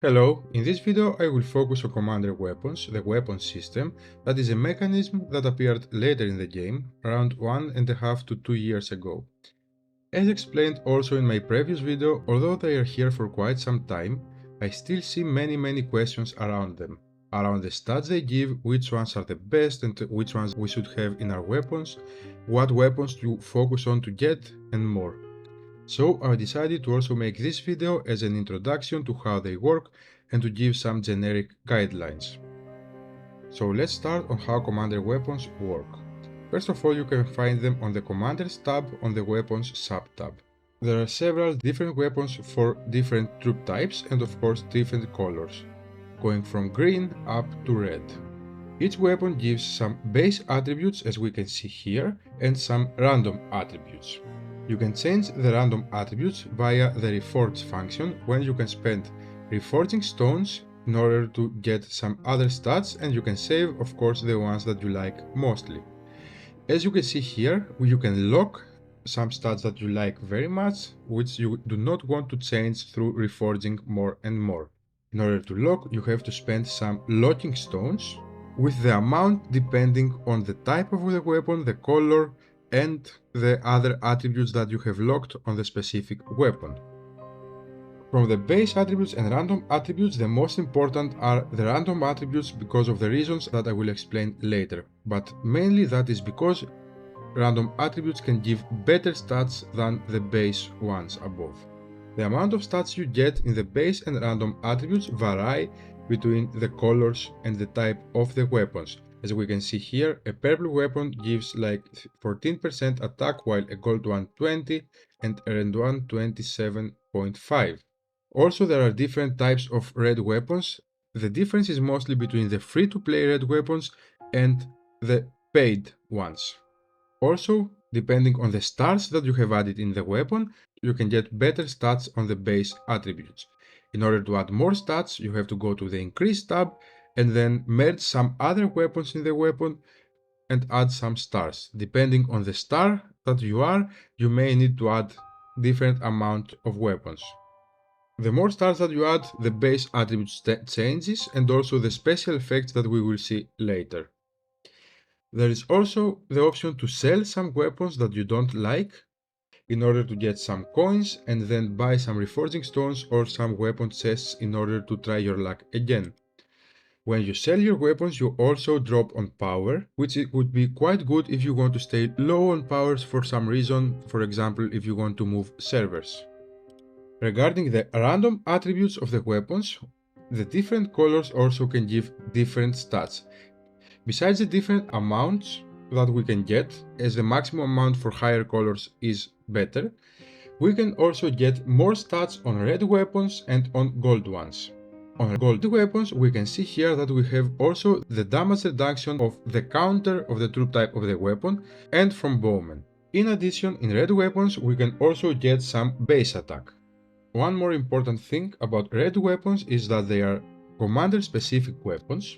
Hello, in this video I will focus on Commander Weapons, the weapon system, that is a mechanism that appeared later in the game, around 1.5 to 2 years ago. As explained also in my previous video, although they are here for quite some time, I still see many questions around them. Around the stats they give, which ones are the best and which ones we should have in our weapons, what weapons to focus on to get, and more. So I decided to also make this video as an introduction to how they work and to give some generic guidelines. So let's start on how Commander weapons work. First of all, you can find them on the Commanders tab on the Weapons sub-tab. There are several different weapons for different troop types and of course different colors, going from green up to red. Each weapon gives some base attributes as we can see here and some random attributes. You can change the random attributes via the reforge function when you can spend reforging stones in order to get some other stats, and you can save of course the ones that you like mostly. As you can see here, you can lock some stats that you like very much, which you do not want to change through reforging more and more. In order to lock, you have to spend some locking stones, with the amount depending on the type of the weapon, the color, and the other attributes that you have locked on the specific weapon. From the base attributes and random attributes, the most important are the random attributes because of the reasons that I will explain later, but mainly that is because random attributes can give better stats than the base ones above. The amount of stats you get in the base and random attributes vary between the colors and the type of the weapons. As we can see here, a purple weapon gives like 14% attack while a gold one 20 and a red one 27.5. Also, there are different types of red weapons. The difference is mostly between the free-to-play red weapons and the paid ones. Also, depending on the stars that you have added in the weapon, you can get better stats on the base attributes. In order to add more stats, you have to go to the Increase tab and then merge some other weapons in the weapon and add some stars. Depending on the star that you are, you may need to add different amount of weapons. The more stars that you add, the base attribute changes and also the special effects that we will see later. There is also the option to sell some weapons that you don't like in order to get some coins and then buy some reforging stones or some weapon chests in order to try your luck again. When you sell your weapons, you also drop on power, which would be quite good if you want to stay low on powers for some reason, for example if you want to move servers. Regarding the random attributes of the weapons, the different colors also can give different stats. Besides the different amounts that we can get, as the maximum amount for higher colors is better, we can also get more stats on red weapons and on gold ones. On gold weapons, we can see here that we have also the damage reduction of the counter of the troop type of the weapon and from bowmen. In addition, in red weapons, we can also get some base attack. One more important thing about red weapons is that they are commander-specific weapons.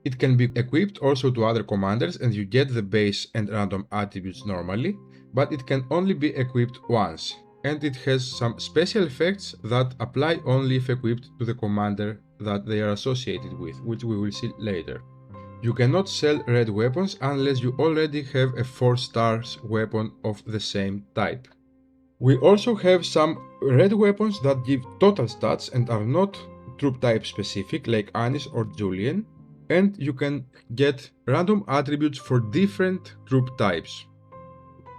It can be equipped also to other commanders and you get the base and random attributes normally, but it can only be equipped once, and it has some special effects that apply only if equipped to the commander that they are associated with, which we will see later. You cannot sell red weapons unless you already have a 4 stars weapon of the same type. We also have some red weapons that give total stats and are not troop type specific like Anis or Julian, and you can get random attributes for different troop types.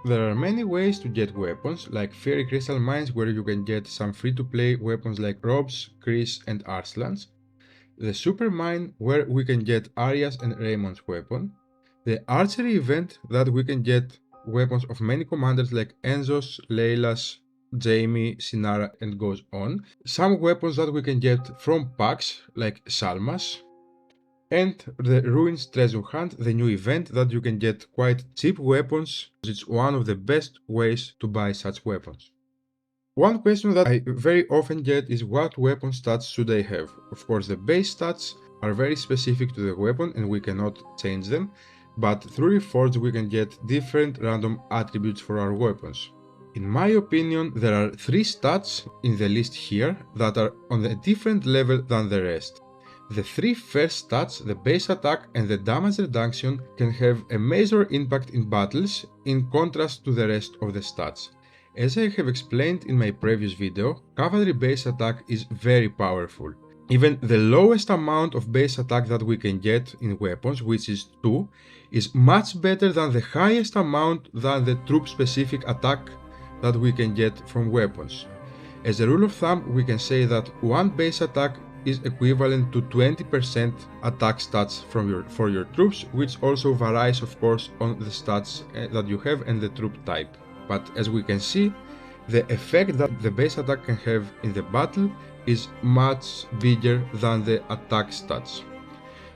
There are many ways to get weapons, like Fairy Crystal Mines where you can get some free-to-play weapons like Robes, Chris and Arslans, the Super Mine where we can get Arias and Raymond's weapon, the Archery event that we can get weapons of many commanders like Enzo's, Layla's, Jamie, Sinara and goes on, some weapons that we can get from packs like Salma's, and the Ruins Treasure Hunt, the new event that you can get quite cheap weapons. It's one of the best ways to buy such weapons. One question that I very often get is what weapon stats should I have? Of course, the base stats are very specific to the weapon and we cannot change them, but through Reforged we can get different random attributes for our weapons. In my opinion, there are 3 stats in the list here that are on a different level than the rest. The 3 first stats, the base attack and the damage reduction, can have a major impact in battles in contrast to the rest of the stats. As I have explained in my previous video, cavalry base attack is very powerful. Even the lowest amount of base attack that we can get in weapons, which is 2, is much better than the highest amount than the troop specific attack that we can get from weapons. As a rule of thumb, we can say that 1 base attack is equivalent to 20% attack stats for your troops, which also varies of course on the stats that you have and the troop type. But as we can see, the effect that the base attack can have in the battle is much bigger than the attack stats.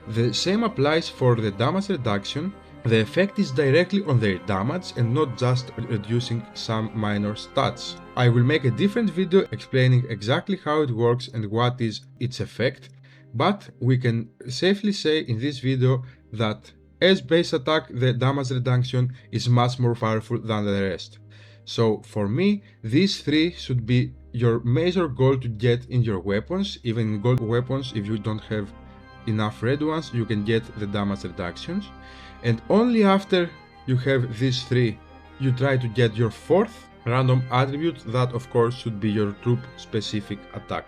The same applies for the damage reduction. The effect is directly on their damage and not just reducing some minor stats. I will make a different video explaining exactly how it works and what is its effect, but we can safely say in this video that as base attack the damage reduction is much more powerful than the rest. So for me, these 3 should be your major goal to get in your weapons. Even in gold weapons, if you don't have enough red ones, you can get the damage reductions. And only after you have these 3, you try to get your 4th random attribute that of course should be your troop specific attack.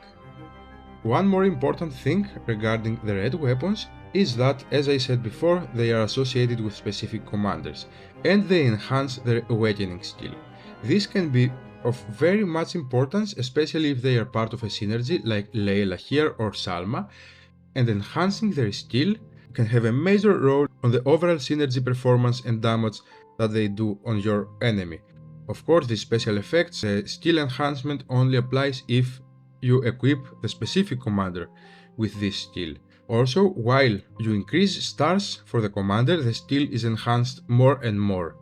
One more important thing regarding the red weapons is that, as I said before, they are associated with specific commanders and they enhance their awakening skill. This can be of very much importance, especially if they are part of a synergy like Layla here or Salma, and enhancing their skill can have a major role on the overall synergy performance and damage that they do on your enemy. Of course, these special effects, skill enhancement only applies if you equip the specific commander with this skill. Also, while you increase stars for the commander, the skill is enhanced more and more.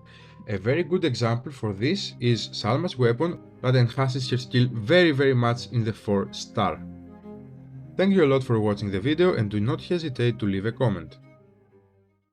A very good example for this is Salma's weapon that enhances her skill very much in the 4 star. Thank you a lot for watching the video and do not hesitate to leave a comment.